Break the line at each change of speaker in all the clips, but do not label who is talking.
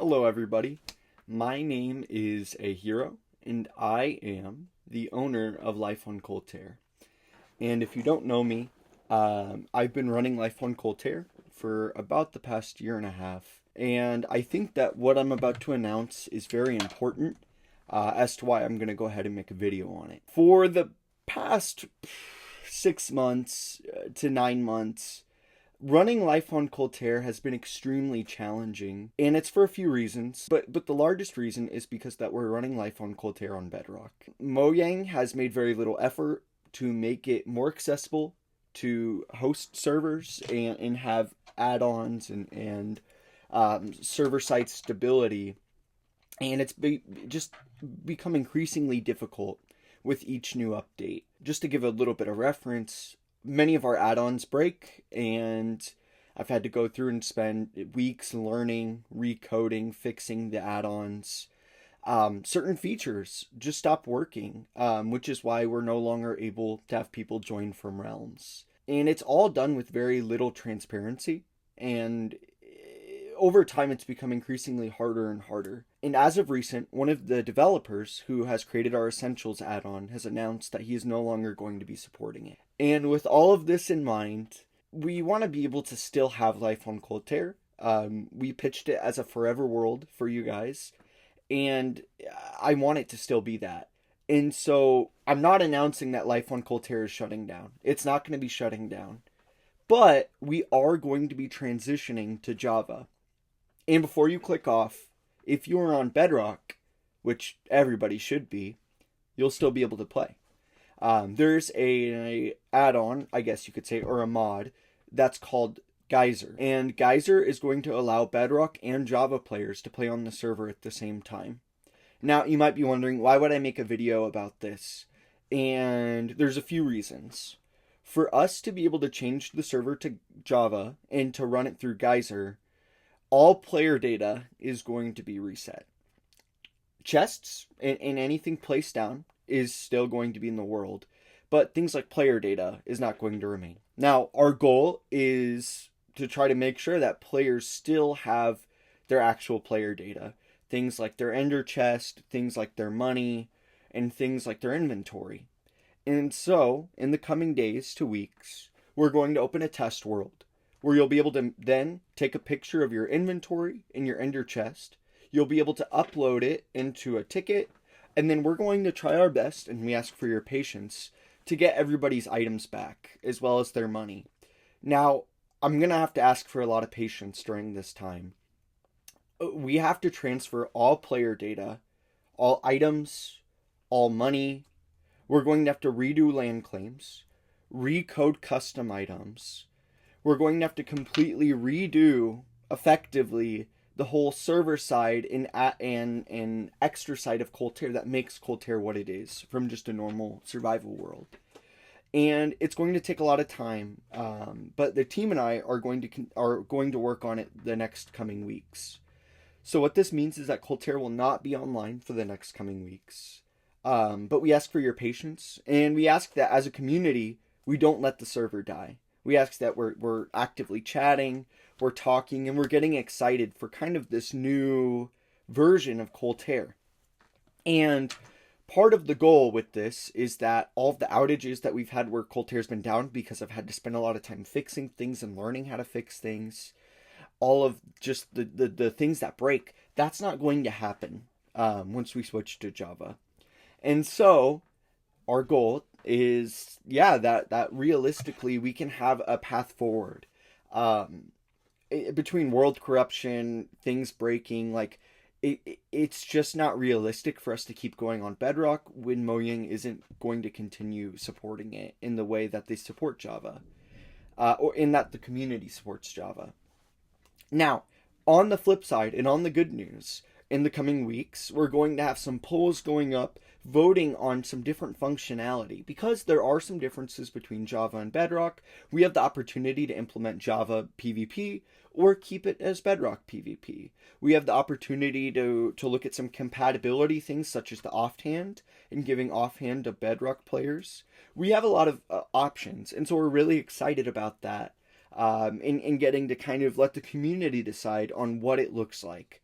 Hello, everybody. My name is Ahiro, and I am the owner of Life on Coltair. And if you don't know me, I've been running Life on Coltair for about the past year and a half. And I think that what I'm about to announce is very important as to why I'm going to go ahead and make a video on it. For the past 6 months to 9 months, running Life on Coltair has been extremely challenging, and it's for a few reasons, but the largest reason is because that we're running Life on Coltair on Bedrock. Mojang has made very little effort to make it more accessible to host servers and have add-ons and server-side stability, and it's just become increasingly difficult with each new update. Just to give a little bit of reference, many of our add-ons break, and I've had to go through and spend weeks learning, recoding, fixing the add-ons. Certain features just stop working, which is why we're no longer able to have people join from Realms. And it's all done with very little transparency, and over time it's become increasingly harder and harder. And as of recent, one of the developers who has created our Essentials add-on has announced that he is no longer going to be supporting it. And with all of this in mind, we want to be able to still have Life on Coltair. We pitched it as a forever world for you guys, and I want it to still be that. And so I'm not announcing that Life on Coltair is shutting down. It's not going to be shutting down. But we are going to be transitioning to Java. And before you click off, if you are on Bedrock, which everybody should be, you'll still be able to play. There's a add-on, I guess you could say, or a mod, that's called Geyser. And Geyser is going to allow Bedrock and Java players to play on the server at the same time. Now, you might be wondering, why would I make a video about this? And there's a few reasons. For us to be able to change the server to Java and to run it through Geyser, all player data is going to be reset. Chests and anything placed down is still going to be in the world, but things like player data is not going to remain. Now, our goal is to try to make sure that players still have their actual player data. Things like their ender chest, things like their money, and things like their inventory. And so, in the coming days to weeks, we're going to open a test world where you'll be able to then take a picture of your inventory and your ender chest. You'll be able to upload it into a ticket, and then we're going to try our best, and we ask for your patience, to get everybody's items back, as well as their money. Now, I'm going to have to ask for a lot of patience during this time. We have to transfer all player data, all items, all money. We're going to have to redo land claims, recode custom items. We're going to have to completely redo, effectively, the whole server side and extra side of Coltair that makes Coltair what it is from just a normal survival world. And it's going to take a lot of time, but the team and I are going to work on it the next coming weeks. So what this means is that Coltair will not be online for the next coming weeks. But we ask for your patience, and we ask that as a community, we don't let the server die. We ask that we're actively chatting, we're talking, and we're getting excited for kind of this new version of Coltair. And part of the goal with this is that all of the outages that we've had where Coltair's been down because I've had to spend a lot of time fixing things and learning how to fix things, all of just the things that break, that's not going to happen once we switch to Java. And so our goal is, that realistically we can have a path forward. Between world corruption, things breaking, like, it's just not realistic for us to keep going on Bedrock when Mojang isn't going to continue supporting it in the way that they support Java. Or in that the community supports Java. Now, on the flip side, and on the good news, in the coming weeks, we're going to have some polls going up voting on some different functionality. Because there are some differences between Java and Bedrock, we have the opportunity to implement Java PvP or keep it as Bedrock PvP. We have the opportunity to look at some compatibility things such as the offhand and giving offhand to Bedrock players. We have a lot of options, and so we're really excited about that. In getting to kind of let the community decide on what it looks like.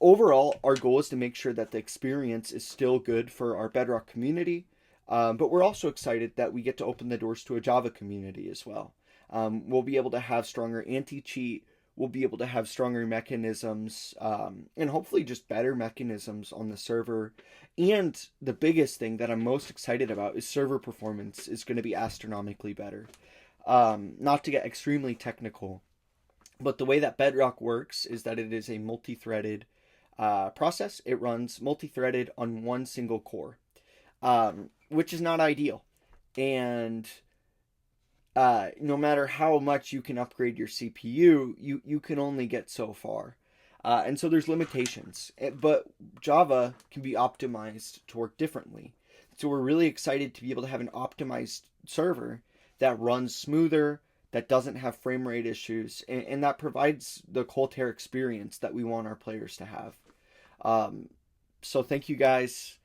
Overall, our goal is to make sure that the experience is still good for our Bedrock community, but we're also excited that we get to open the doors to a Java community as well. We'll be able to have stronger anti-cheat. We'll be able to have stronger mechanisms, and hopefully just better mechanisms on the server. And the biggest thing that I'm most excited about is server performance is going to be astronomically better. Not to get extremely technical, but the way that Bedrock works is that it is a multi-threaded process. It runs multi-threaded on one single core, which is not ideal. And no matter how much you can upgrade your CPU, you can only get so far. And so there's limitations. But Java can be optimized to work differently. So we're really excited to be able to have an optimized server that runs smoother, that doesn't have frame rate issues, and that provides the Coltair experience that we want our players to have. So thank you guys.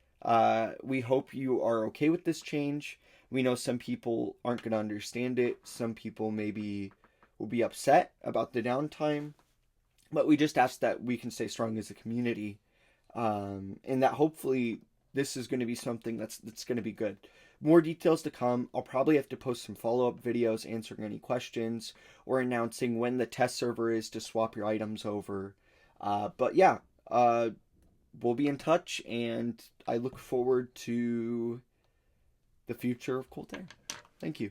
We hope you are okay with this change. We know some people aren't going to understand it. Some people maybe will be upset about the downtime. But we just ask that we can stay strong as a community, and that hopefully this is going to be something that's going to be good. More details to come. I'll probably have to post some follow-up videos answering any questions or announcing when the test server is to swap your items over. But yeah, we'll be in touch, and I look forward to the future of Coltair. Thank you.